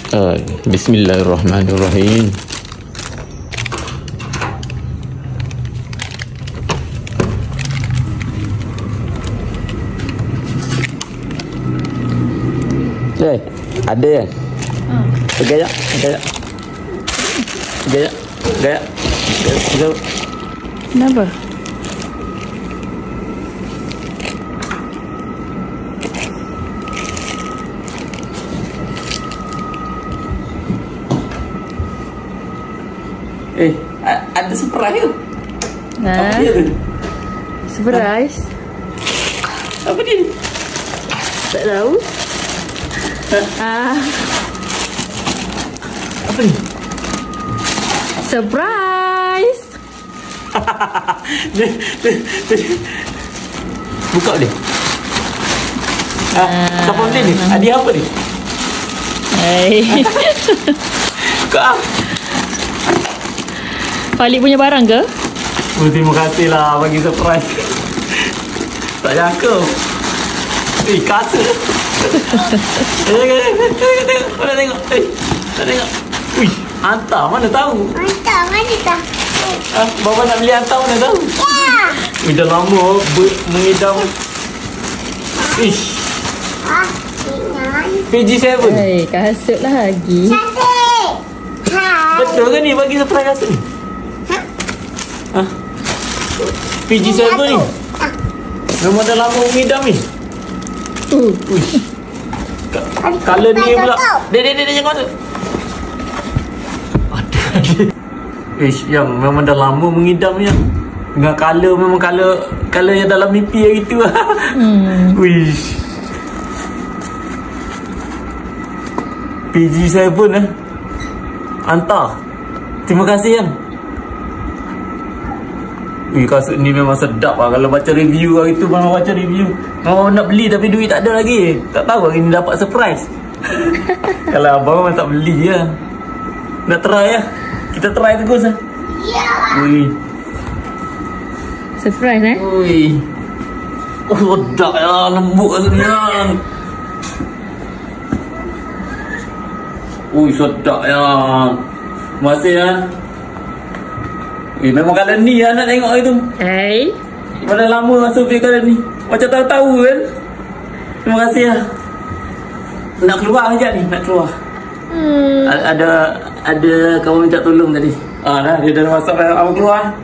Bismillahirrahmanirrahim. Ada ya? Gaya. Kenapa? Ada surprise tu. Apa dia tu? Surprise? Apa dia? Tak tahu. Apa ni? Surprise. Buka dia. Siapa ni? Hadiah apa ni? Buka. Falik punya barang ke? Terima kasih lah bagi surprise. Tak jangka. Kasut. Tengok. Mana tengok. Tak tengok. Wih, hantar mana tahu. Hantar mana tahu. Bapa nak beli hantar mana tahu. Ya. Dah lama mengidam. Ish. PG7. Kasut lagi. Cantik. Betul ke ni bagi surprise kasut ni? PG7 ni. Memang dah lama mengidam ni. Uish. Color ni pula. Dia jangan masuk. Ish, yang memang dah lama mengidam ni. Dengan color memang color yang dalam mimpi yang gitu. Wish. PG7 hantar. Terima kasih yang. Kasut ni memang sedap lah. Kalau baca review hari tu, memang baca review. Nak beli tapi duit tak ada lagi. Tak tahu hari ni dapat surprise. Kalau abang memang tak beli je. Nak try lah. Kita try terus lah. Ya. Surprise sedap ya. Lembut kasut ni ya. Sedap ya. Terima kasih ya. Memang colour ni lah nak tengok itu. Pada lama masuk dia colour ni. Macam tahu-tahu kan. Terima kasih lah. Nak keluar sekejap ni. Nak keluar. Ada kawan minta tolong tadi. Dia dah masuk dah. Awak keluar.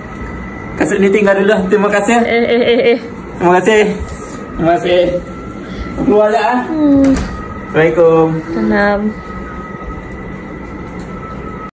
Kasut ni tinggal dulu. Terima kasih. Terima kasih. Terima kasih. Keluar sekejap. Assalamualaikum. Salam.